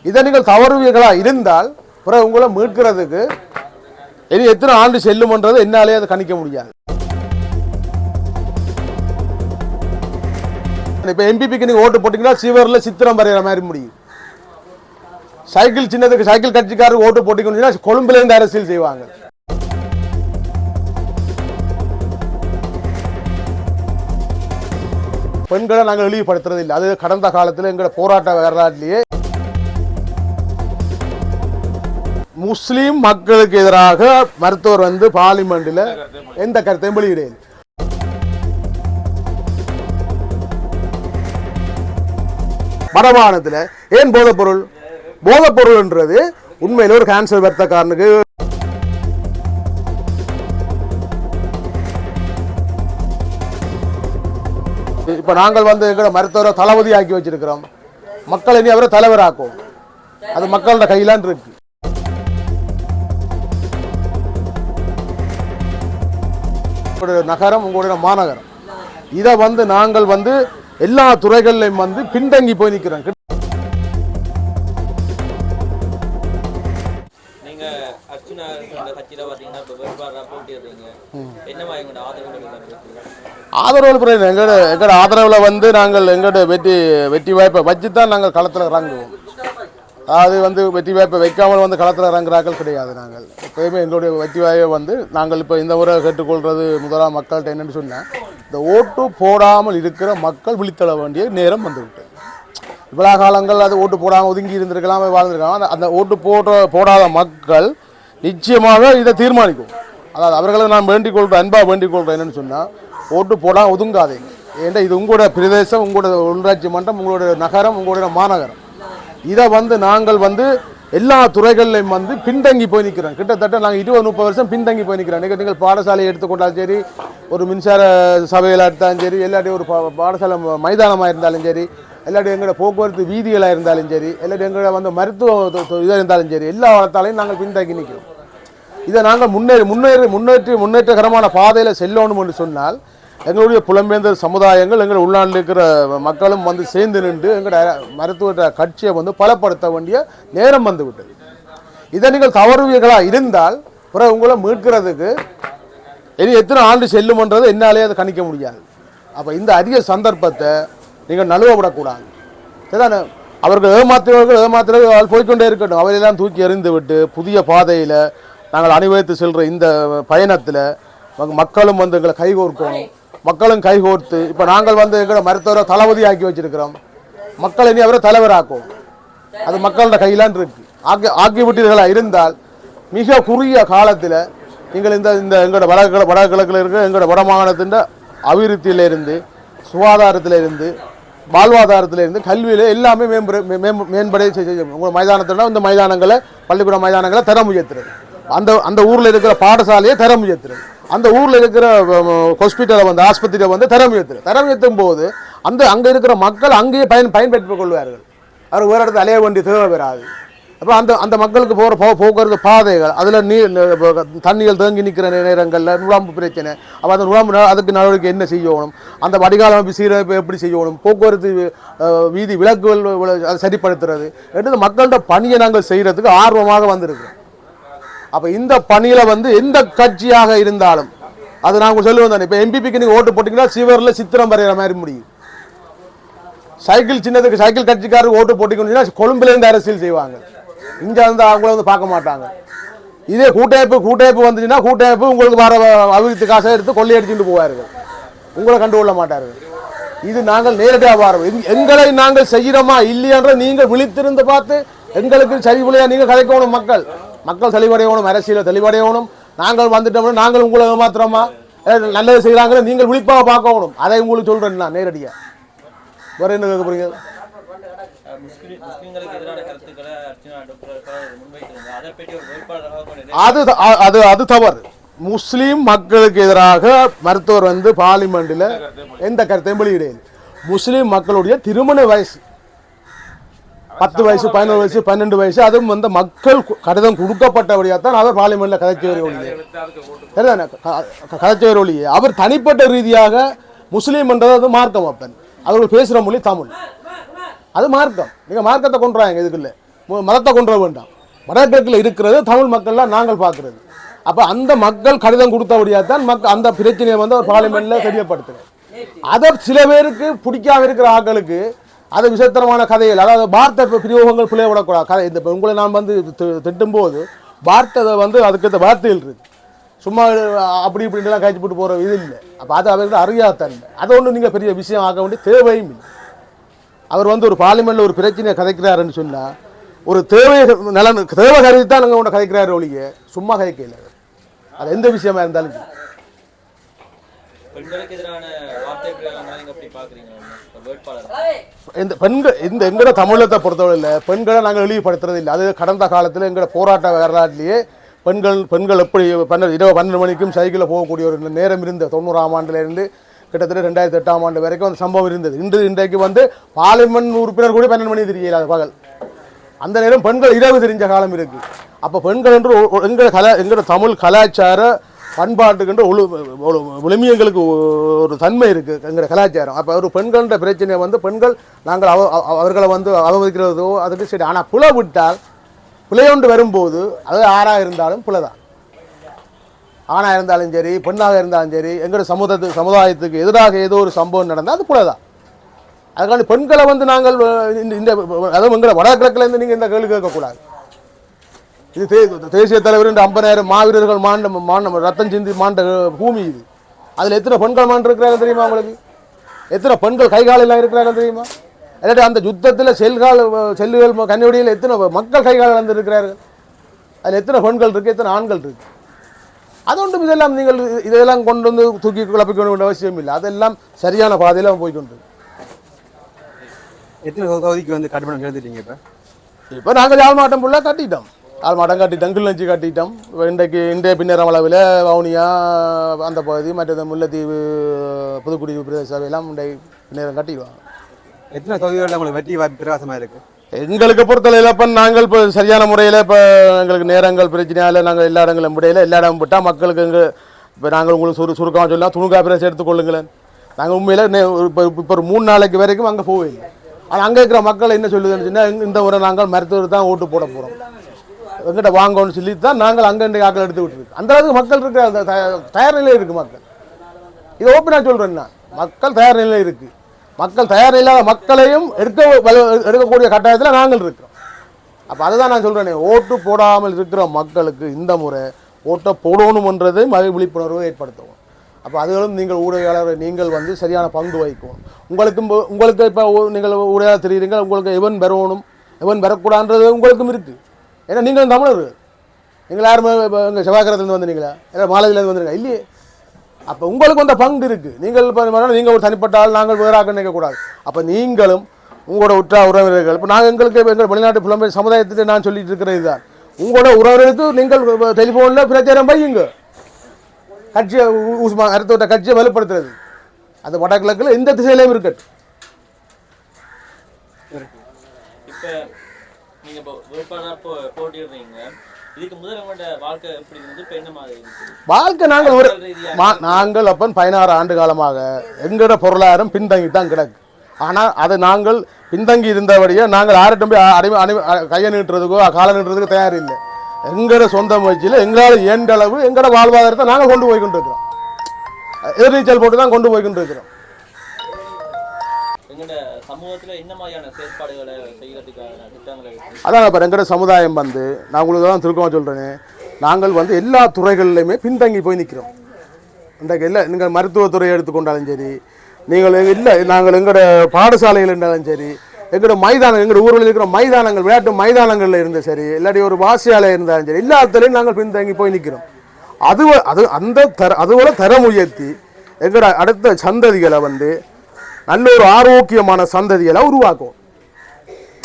இதை நீங்கள் தவறுவீர்களா இருந்தால் பிறகு உங்களை மீட்கிறதுக்கு இனி எத்தனை ஆண்டு செல்லும்ன்றது என்னாலே அதை கணிக்க முடியாது. இப்போ எம்பிபிக்கு நீங்கள் ஓட்டு போட்டிங்கன்னா சிவரில் சித்திரம் வரைகிற மாதிரி முடியும். சைக்கிள் சின்னதுக்கு சைக்கிள் கட்சிக்காரருக்கு ஓட்டு போட்டிங்கன்னா கொழும்புலேருந்து அரசியல் செய்வாங்க. பெண்களை நாங்கள் இழிவுபடுத்துறது இல்லை. அது கடந்த காலத்தில் எங்களோட போராட்ட வரலாற்றிலேயே முஸ்லீம் மக்களுக்கு எதிராக மருத்துவர் வந்து பார்லிமெண்டில் எந்த கருத்தையும் வெளியிடையில். மரபானத்தில் ஏன் போதைப்பொருள்? போதைப்பொருள்ன்றது உண்மையில் ஒரு கேன்சர் வர்த்தக்காரனுக்கு இப்போ நாங்கள் வந்து எங்களோட மருத்துவரை தளபதி ஆக்கி வச்சிருக்கிறோம். மக்கள் இனி அவரை தலைவராக்கும். அது மக்களோட கையிலான் இருக்கு. உங்களுடைய நகரம், உங்களுடைய மாநகரம், இதை வந்து நாங்கள் வந்து எல்லா துறைகளிலும் வந்து பின்தங்கி போய் நிற்கிறோம். ஆதரவு எங்களோட ஆதரவில் வந்து நாங்கள் எங்களோட வெற்றி வாய்ப்பை வச்சு தான் நாங்கள் களத்தில் இறங்குவோம். அது வந்து வெற்றி வாய்ப்பை வைக்காமல் வந்து களத்தில் இறங்குறாக்கள் கிடையாது. நாங்கள் எப்போயுமே எங்களுடைய வெற்றி வாய்ப்பை வந்து நாங்கள் இப்போ இந்த முறை கேட்டுக்கொள்வது முதலாம் மக்கள்கிட்ட என்னென்னு சொன்னால், இந்த ஓட்டு போடாமல் இருக்கிற மக்கள் விழித்தள வேண்டிய நேரம் வந்துவிட்டு. இவ்வளோ காலங்கள் அது ஓட்டு போடாமல் ஒதுங்கி இருந்திருக்கலாம், வாழ்ந்திருக்கலாம். அந்த ஓட்டு போடாத மக்கள் நிச்சயமாக இதை தீர்மானிக்கும். அதாவது அவர்களை நான் வேண்டிக் கொள்கிறேன், அன்பாக வேண்டிக் கொள்கிறேன் என்னென்னு சொன்னால், ஓட்டு போடாமல் ஒதுங்காதீங்க. ஏன்னா இது உங்களோட பிரதேசம், உங்களோட உள்ளாட்சி மன்றம், உங்களுடைய நகரம், உங்களுடைய மாநகரம். இதை வந்து நாங்கள் வந்து எல்லா துறைகளிலையும் வந்து பின்தங்கி போய் நிற்கிறோம். கிட்டத்தட்ட நாங்கள் 20-30 வருஷம் பின்தங்கி போய் நிற்கிறோம். நீங்கள் பாடசாலையை எடுத்துக்கொண்டாலும் சரி, ஒரு மின்சார சபையில் எடுத்தாலும் சரி, இல்லாட்டி ஒரு பாடசாலை மைதானமாக இருந்தாலும் சரி, இல்லாட்டி எங்களோட போக்குவரத்து வீதிகளாக இருந்தாலும் சரி, இல்லாட்டி எங்களோட வந்து மருத்துவ இதாக இருந்தாலும் சரி, எல்லா வளத்தாலையும் நாங்கள் பின்தங்கி நிற்கிறோம். இதை நாங்கள் முன்னேற்றகரமான பாதையில் செல்லணும் என்று சொன்னால், எங்களுடைய புலம்பெயர்ந்த சமுதாயங்கள், எங்கள் உள்நாட்டில் இருக்கிற மக்களும் வந்து சேர்ந்து நின்று எங்களோட மருத்துவ கட்சியை வந்து பலப்படுத்த வேண்டிய நேரம் வந்து விட்டது. இதை நீங்கள் தவறுவீர்களா இருந்தால் பிறகு உங்களை மீட்கிறதுக்கு இனி எத்தனை ஆண்டு செல்லும்ன்றது என்னாலே அதை கணிக்க முடியாது. அப்போ இந்த அரிய சந்தர்ப்பத்தை நீங்கள் நழுவ விடக்கூடாது. சரிதானே? அவர்கள் ஏமாத்துறவர்கள் போய்கொண்டே இருக்கட்டும். அவையெல்லாம் தூக்கி எறிந்து விட்டு புதிய பாதையில் நாங்கள் அனுபவித்து செல்கிற இந்த பயணத்தில் மக்களும் வந்து எங்களை கைகோர்க்கணும். மக்களும் கைகோர்த்து இப்போ நாங்கள் வந்து எங்களை மருத்துவரை தளபதி ஆக்கி வச்சிருக்கிறோம். மக்கள் இனி அவரை தலைவராக்கும். அது மக்களோட கையிலான் இருக்கு. ஆக்கி விட்டீர்களாக இருந்தால் மிக குறுகிய காலத்தில் நீங்கள் இந்த எங்களோட வடகிழக்கில் இருக்கிற எங்களோட வடமாகாணத்தின் அபிவிருத்தியிலிருந்து, சுகாதாரத்திலிருந்து, வாழ்வாதாரத்திலிருந்து, கல்வியில் எல்லாமே மேம்படைய செய்ய உங்கள் மைதானத்தினா இந்த மைதானங்களை, பள்ளிக்கூட மைதானங்களை தரம் உயர்த்துறது, அந்த ஊரில் இருக்கிற பாடசாலையை தரம் உயர்த்துறது, அந்த ஊரில் இருக்கிற ஹாஸ்பிட்டலை வந்து ஆஸ்பத்திரியை வந்து தரம் உயர்த்தும் போது அங்கே இருக்கிற மக்கள் அங்கேயே பயன்பெற்றுக் கொள்வார்கள். அவர் வேறு இடத்துல அலைய வேண்டிய தேவை பெறாது. அப்போ அந்த மக்களுக்கு போகிற போக்குவரத்து பாதைகள், அதில் தண்ணிகள் தேங்கி நிற்கிற நேரங்களில் நுழம்பு பிரச்சனை. அப்போ அந்த நுழம்பு அதுக்கு நடவடிக்கை என்ன செய்யணும், அந்த வடிகால் அமைப்பு சீரமைப்பு எப்படி செய்யணும், போக்குவரத்து வீதி விளக்குகள் அதை சரிப்படுத்துறது என்று மக்கள்கிட்ட பணியை நாங்கள் செய்கிறதுக்கு ஆர்வமாக வந்திருக்கிறோம். அப்போ இந்த பணியில் வந்து எந்த கட்சியாக இருந்தாலும் அது நாங்கள் சொல்லுவோம் தானே. இப்போ எம்பிபிக்கு நீங்கள் ஓட்டு போட்டிங்கன்னா சிவரில் சித்திரம் வரைகிற மாதிரி முடியும். சைக்கிள் சின்னதுக்கு சைக்கிள் கட்சிக்காரருக்கு ஓட்டு போட்டிங்கன்னா கொழும்புலேருந்து அரசியல் செய்வாங்க. இங்கே வந்து அவங்கள வந்து பார்க்க மாட்டாங்க. இதே கூட்டமைப்பு வந்துச்சுன்னா கூட்டமைப்பு உங்களுக்கு வர அபிவிருத்தி காசை எடுத்து கொள்ளையடிச்சுட்டு போவார்கள். உங்களை கண்டுகொள்ள மாட்டார்கள். இது நாங்கள் நேரடியாக வரோம். எங்களை நாங்கள் செய்கிறோமா இல்லையன்ற நீங்கள் விழித்திருந்து பார்த்து எங்களுக்கு சரிபுலையாக நீங்கள் கதைக்கணும். மக்கள் தெளிவடையணும், அரசியல் தெளிவடையணும். நாங்கள் வந்துட்டோம்னா நாங்கள் உங்களை மாத்திரமா நல்லது செய்கிறாங்களே நீங்கள் விழிப்பாக பார்க்கணும். அதை உங்களுக்கு சொல்கிறேன் நான் நேரடியாக. வேறு என்ன கேட்க போறீங்க? அது தவறு. முஸ்லீம் மக்களுக்கு எதிராக மருத்துவர் வந்து பார்லிமெண்டில் எந்த கருத்தையும் வெளியிடையில். முஸ்லீம் மக்களுடைய திருமண வயசு 10 வயசு, 11 வயசு, 12 வயசு, அதுவும் வந்து மக்கள் கடிதம் கொடுக்கப்பட்டபடியாக தான் அவர் பார்லிமெண்ட்டில் கதைச்சவர் ஒழிய அவர் தனிப்பட்ட ரீதியாக முஸ்லீம் என்றது அது மார்க்கம். அப்பன் அவர்கள் பேசுகிற மொழி தமிழ், அது மார்க்கம். நீங்கள் மார்க்கத்தை கொண்டுறாங்க இதுக்குள்ள. மதத்தை கொண்டு வர வேண்டாம். வடகிழக்கில் இருக்கிறது தமிழ் மக்கள்லாம் நாங்கள் பார்க்குறது. அப்போ அந்த மக்கள் கடிதம் கொடுத்தபடியாக தான் அந்த பிரச்சனையை வந்து ஒரு பார்லிமெண்ட்டில் தெரியப்படுத்துகிறேன். அதை சில பேருக்கு பிடிக்காம இருக்கிற ஆட்களுக்கு அது விசித்திரமான கதைகள், அதாவது வார்த்தை பிரயோகங்கள் பிள்ளை விடக்கூடாது. கதை இந்த உங்களை நான் வந்து திட்டும்போது வார்த்தை வந்து அதுக்கு இந்த வார்த்தைகள் இருக்குது. சும்மா அப்படி இப்படின்லாம் கழிச்சு போட்டு போகிற இது இல்லை. அப்போ அது அவர்கள் அறியாதன்மை. அதை ஒன்றும் நீங்கள் பெரிய விஷயம் ஆக வேண்டிய தேவையும் இல்லை. அவர் வந்து ஒரு பார்லிமெண்ட்டில் ஒரு பிரச்சனையை கதைக்கிறாருன்னு சொன்னால் ஒரு தேவை கருதி தான் நாங்கள் ஒன்று கதைக்கிறாரு ஒழிய சும்மா கதைக்கல. அது எந்த விஷயமா இருந்தாலும் இந்த பெண்கள் இந்த எங்கட தமிழத்தை பொறுத்தவரையில் பெண்களை நாங்கள் இழிவுபடுத்துறது இல்லை. அது கடந்த காலத்தில் எங்களோட போராட்ட வரலாற்றிலேயே பெண்கள் எப்படி 12 மணிக்கும் சைக்கிளில் போகக்கூடிய ஒரு நேரம் இருந்தது. 90ஆம் ஆண்டுலேருந்து கிட்டத்தட்ட 2008ஆம் ஆண்டு வரைக்கும் அந்த சம்பவம் இருந்தது. இன்றைக்கு வந்து பார்லிமெண்ட் உறுப்பினர் கூட 12 மணி தெரியல பகல். அந்த நேரம் பெண்கள் இரவு தெரிஞ்ச காலம் இருக்குது. அப்போ பெண்கள் என்று எங்களோட தமிழ் கலாச்சார பண்பாட்டுக்கு விளிமியங்களுக்கு ஒரு தன்மை இருக்குது எங்களோட கலாச்சாரம். அப்போ ஒரு பெண்கள்ன்ற பிரச்சனையை வந்து பெண்கள் நாங்கள் அவர்களை வந்து அவமதிக்கிறதோ அதுக்கு சரி. ஆனால் புல விட்டால் பிள்ளையொன்று வரும்போது அது ஆறாக இருந்தாலும் பிள்ளை தான். ஆணாக இருந்தாலும் சரி பெண்ணாக இருந்தாலும் சரி எங்களோட சமுதாயத்துக்கு எதிராக ஏதோ ஒரு சம்பவம் நடந்தால் அது பிள்ளை தான். அதுக்காண்டி பெண்களை வந்து நாங்கள் இந்த அதுவும் எங்களை வடகிழக்கிலேருந்து நீங்கள் இந்த கேள்வி கேட்கக்கூடாது. இது தேசிய தலைவர் 50,000 மாவீரர்கள் மாண்ட ரத்தம் சிந்தி மாண்ட பூமி இது. அதில் எத்தனை பெண்கள் மாண்டு இருக்கிறார்கள் தெரியுமா உங்களுக்கு? எத்தனை பெண்கள் கைகாலெல்லாம் இருக்கிறார்கள் தெரியுமா? இல்லாட்டி அந்த யுத்தத்தில் செல்லுகள் கன்னிவடியில் எத்தனை மக்கள் கைகால் இழந்திருக்கிறார்கள்? அதில் எத்தனை பெண்கள் இருக்குது, எத்தனை ஆண்கள் இருக்குது? அது ஒன்றும் இதெல்லாம் நீங்கள் இதெல்லாம் கொண்டு வந்து தூக்கி குழப்பிக்க வேண்டிய அவசியம் இல்லை. அதெல்லாம் சரியான பாதையில் போய்கொண்டு. எத்தனை தொகுதிக்கு வந்து கட்டுப்பணம் எழுதிட்டீங்க? இப்போ நாங்கள் யாழ் மாவட்டம் ஃபுல்லாக கட்டிட்டோம். யாழ் மாவட்டம் கட்டிட்டோம், கிளிநொச்சி கட்டிட்டோம். இன்றைய பின்னரம் அளவில் வவுனியா அந்த பகுதி மற்றது முல்லைத்தீவு புதுக்குடி பிரதேச சபையெல்லாம் இன்றைய பின்னரம் கட்டிடுவாங்க. எத்தனை தொகுதிகளில் உங்களுக்கு வெற்றி வாய்ப்பு பிரகாசமாக இருக்குது? எங்களுக்கு பொறுத்தளவில் இப்போ நாங்கள் இப்போ சரியான முறையில் இப்போ எங்களுக்கு நேரங்கள் பிரச்சனையால் நாங்கள் எல்லா இடங்களும் முடியல. எல்லா இடமும் விட்டால் மக்களுக்கு இப்போ நாங்கள் உங்களுக்கு சுருக்கமாக சொல்லலாம் துணுக்கா பிரச்சனை எடுத்துக்கொள்ளுங்களேன். நாங்கள் உண்மையில் இப்போ ஒரு 3 நாளைக்கு வரைக்கும் அங்கே போகவில்லை. ஆனால் அங்கே இருக்கிற மக்கள் என்ன சொல்லுதுன்னு சொன்னால் இந்த முறை நாங்கள் மருத்துவர் தான் ஓட்டு போட போகிறோம் எங்கிட்ட வாங்கன்னு சொல்லி தான் நாங்கள் அங்கே ஆக்கள் எடுத்து விட்டுருக்கு. அந்த அளவுக்கு மக்கள் இருக்கிற அந்த தயார் நிலையில் இருக்குது மக்கள். இதை ஓப்பனாக சொல்கிறேன்னா மக்கள் தயார் நிலையில் இருக்குது. மக்கள் தயார் இல்லாத மக்களையும் எடுக்கக்கூடிய கட்டாயத்தில் நாங்கள் இருக்கிறோம். அப்போ அதுதான் நான் சொல்கிறேனே, ஓட்டு போடாமல் இருக்கிற மக்களுக்கு இந்த முறை ஓட்டை போடணுமன்றதை விழிப்புணர்வு ஏற்படுத்தவும். அப்போ அதுகளும் நீங்கள் ஊடகவியலாளர் நீங்கள் வந்து சரியான பங்கு வகிக்கணும். உங்களுக்கு இப்போ நீங்கள் ஊடகத்தில் தெரியுறீங்க, உங்களுக்கு எவன் பெறணும் எவன் பெறக்கூடாதுன்றது உங்களுக்கும் இருக்குது. ஏன்னா நீங்களும் தமிழர்கள். நீங்கள் யாருமே எங்கள் செவ்வாய்க்கிரத்துலேருந்து வந்துட்டீங்களா, இல்லை மாலதியிலேருந்து வந்துருக்கா? இல்லையே. அப்போ உங்களுக்கு அந்த பங்கு இருக்குது. நீங்கள் ஒரு தனிப்பட்ட ஆள், நாங்கள் வேறாக நினைக்கக்கூடாது. அப்போ நீங்களும் உங்களோட உறவினர்கள் இப்போ நாங்கள் எங்கள் வெளிநாட்டு புலம்பெயர் சமுதாயத்துக்கு நான் சொல்லிட்டு இருக்கிறது இதுதான். உங்களோட உறவினருக்கு நீங்கள் டெலிஃபோனில் பிரச்சாரம் பையுங்க. கட்சியை அடுத்த கட்சியை வலுப்படுத்துறது அது வடகிழக்கில் எந்த திசையிலையும் இருக்கட்டும். இப்போ நீங்கள் போட்டிடுறீங்க, இதுக்கு முதல் வாழ்க்கை எப்படி இருந்தது? இப்போ என்ன மாதிரி வாழ்க்கை நாங்கள் அப்போ 16 ஆண்டு காலமாக எங்களோட பொருளாதாரம் பின்தங்கி தான் கிடக்கு. ஆனால் அதை நாங்கள் பின்தங்கி இருந்தபடியே நாங்கள் யார்கிட்ட போய் கையை நீட்டுறதுக்கோ காலை நீட்டுறதுக்கோ தயார் இல்லை. எங்களோட சொந்த முயற்சியில் எங்களால் இயன்ற அளவு எங்களோட வாழ்வாதாரத்தை நாங்கள் கொண்டு போய் கொண்டு இருக்கிறோம். எதிர்நீச்சல் போட்டு தான் கொண்டு போய் கொண்டு இருக்கிறோம். அதான் இப்போ எங்களோட சமுதாயம் வந்து நான் உங்களுக்கு தான் திருக்கமாக சொல்கிறேன், நாங்கள் வந்து எல்லா துறைகளிலுமே பின்தங்கி போய் நிற்கிறோம். இன்றைக்கு இல்லை, நீங்கள் மருத்துவத்துறையை எடுத்துக்கொண்டாலும் சரி, நீங்கள் இல்லை நாங்கள் எங்களோட பாடசாலைகள் இருந்தாலும் சரி, எங்களோட மைதானம் எங்களோட ஊரில் இருக்கிற மைதானங்கள் விளையாட்டு மைதானங்களில் இருந்து சரி, இல்லாட்டி ஒரு வாசியாலை இருந்தாலும் சரி, எல்லாத்துலேயும் நாங்கள் பின்தங்கி போய் நிற்கிறோம். அதுபோல தரம் உயர்த்தி எங்களோட அடுத்த சந்ததிகளை வந்து நல்ல ஒரு ஆரோக்கியமான சந்ததிகளை உருவாக்கும்.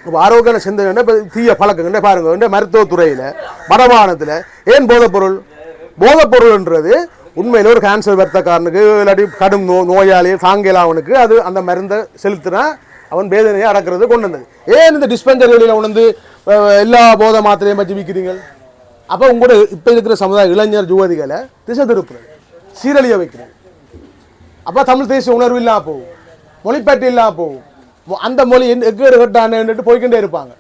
இப்போ ஆரோக்கியமான சிந்தனை இப்போ தீய பழக்கங்கள் பாருங்க. இந்த மருத்துவத்துறையில் வடமாநிலத்தில் ஏன் போதைப்பொருள்ன்றது உண்மையில் ஒரு கேன்சர் வர்த்தக்காரனுக்கு இல்லாட்டி கடும் நோயாளி சாங்கியலாவனுக்கு அது அந்த மருந்தை செலுத்தினா அவன் வேதனையை அடக்கிறது கொண்டு வந்தது. ஏன் இந்த டிஸ்பென்சரிகளில் உணர்ந்து எல்லா போதை மாத்திரையும் வச்சு விற்கிறீங்க? அப்போ உங்களோட இப்போ இருக்கிற சமுதாய இளைஞர் யுவதிகளை திசை திருப்புறது, சீரழிய வைக்கிறது. அப்போ தமிழ் தேசிய உணர்வு இல்லாமல் போகும், மொழிப்பேட்டு இல்லாமல் போகும். அந்த மொழி எக்கேடு கட்டான்னு போய்கிட்டே இருப்பாங்க.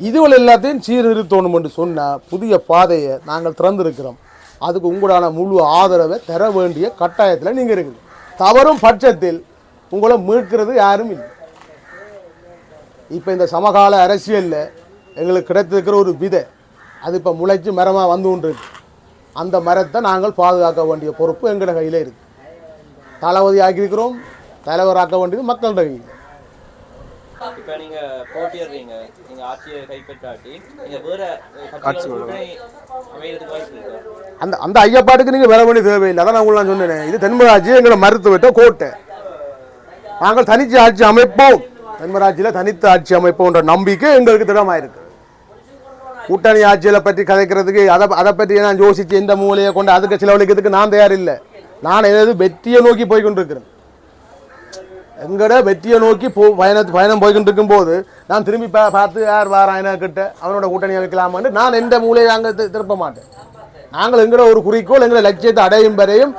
இதுவள் எல்லாத்தையும் சீர்திருத்தணும் என்று சொன்னால் புதிய பாதையை நாங்கள் திறந்திருக்கிறோம். அதுக்கு உங்களான முழு ஆதரவை தர வேண்டிய கட்டாயத்தில் நீங்கள் இருக்குது. தவறும் பட்சத்தில் உங்களை மீட்கிறது யாரும் இல்லை. இப்போ இந்த சமகால அரசியலில் எங்களுக்கு கிடைத்திருக்கிற ஒரு விதை அது இப்போ முளைச்சி மரமாக வந்து கொண்டு இருக்கு. அந்த மரத்தை நாங்கள் பாதுகாக்க வேண்டிய பொறுப்பு எங்களோட கையில் இருக்குது. தளபதி ஆக்கியிருக்கிறோம், தலைவராக்க வேண்டியது மக்களோட கையில். இப்ப நீங்க போட்டிடுறீங்க, நீங்க ஆட்சியை கைப்பற்றாட்டி நீங்க வேற கட்சிகளோட கூட்டணி அமையறதுக்கு வாய்ப்பு இருக்கு. அந்த அந்த ஐயப்பாட்டுக்கு நீங்கள் வர வேண்டிய தேவையில்லை. அதான் நான் உங்களுக்கு சொன்னேன், இது தென்மராட்சி எங்களை மறுத்து விட்ட கோட்டை. நாங்கள் தனிச்சு ஆட்சி அமைப்போம், தென்மராட்சியில் தனித்து ஆட்சி அமைப்போன்ற நம்பிக்கை எங்களுக்கு திடமாயிருக்கு. கூட்டணி ஆட்சிகளை பற்றி கதைக்கிறதுக்கு அதை பற்றி நான் யோசிச்சு எந்த மூலையை கொண்டு அதுக்கு செலவழிக்கிறதுக்கு நான் தயார் இல்லை. நான் ஏதாவது வெற்றியை நோக்கி போய்கொண்டிருக்கிறேன். எங்கட வெற்றியை நோக்கி பயணம் போய்கிட்டு இருக்கும்போது நான் திரும்பி பார்த்து யார் வாராயன கிட்ட அவனோட கூட்டணி அமைக்கலாமான்னு நான் எந்த மூலையை அங்கே திருப்ப மாட்டேன். நாங்கள் எங்களோட ஒரு குறிக்கோள், எங்களை லட்சியத்தை அடையும் வரையும்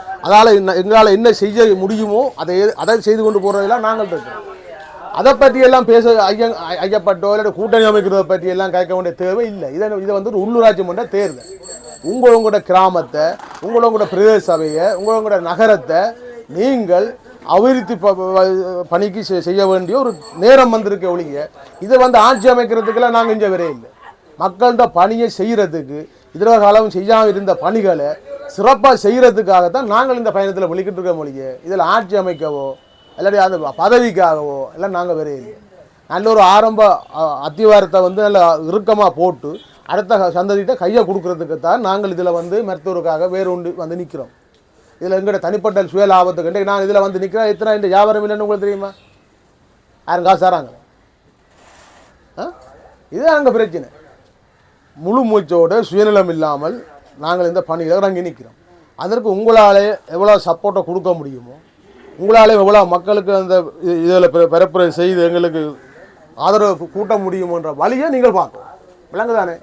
எங்களால் என்ன செய்ய முடியுமோ அதை செய்து கொண்டு போகிறதெல்லாம் நாங்கள் இருக்கிறோம். அதை பற்றியெல்லாம் பேச ஐயப்பட்டோ இல்லை கூட்டணி அமைக்கிறத பற்றியெல்லாம் கேட்க வேண்டிய தேவை இல்லை. இதை வந்து ஒரு உள்ளூராட்சி மன்ற தேர்தல். உங்களோட கிராமத்தை, உங்களோட பிரதேச சபையை, உங்களோட நகரத்தை நீங்கள் அபிவிருத்தி பணிக்கு செய்ய வேண்டிய ஒரு நேரம் வந்திருக்க ஒழிய இதை வந்து ஆட்சி அமைக்கிறதுக்கெல்லாம் நாங்கள் இங்கே வரே இல்லை. மக்கள்கிட்ட பணியை செய்கிறதுக்கு இதர காலம் செய்யாமல் இருந்த பணிகளை சிறப்பாக செய்கிறதுக்காகத்தான் நாங்கள் இந்த பயணத்தில் வெளிக்கிட்டு இருக்க ஒழிய இதில் ஆட்சி அமைக்கவோ இல்லாட்டி அந்த பதவிக்காகவோ எல்லாம் நாங்கள் வரே இல்லை. நல்ல ஒரு ஆரம்ப அத்திவாரத்தை வந்து நல்ல இறுக்கமாக போட்டு அடுத்த சந்ததிகிட்ட கையை கொடுக்கறதுக்கு தான் நாங்கள் இதில் வந்து மருத்துவருக்காக வேறு ஒன்று வந்து நிற்கிறோம். இதில் எங்கள்கிட்ட தனிப்பட்ட சுய லாபத்துக்கு நான் இதில் வந்து நிற்கிறேன். எத்தனை இந்த வியாபாரம் இல்லைன்னு உங்களுக்கு தெரியுமா? யாரும் காசு தராங்க? இதுதான் அங்கே பிரச்சனை. முழு மூச்சோடு சுயநலம் இல்லாமல் நாங்கள் இந்த பணியில் இறங்கி நிற்கிறோம். அதற்கு உங்களாலே எவ்வளோ சப்போர்ட்டை கொடுக்க முடியுமோ, உங்களாலே எவ்வளோ மக்களுக்கு அந்த இதில் பரப்புரை செய்து எங்களுக்கு ஆதரவு கூட்ட முடியுமோன்ற வழியை நீங்கள் பார்க்கணும். விளங்குதானே?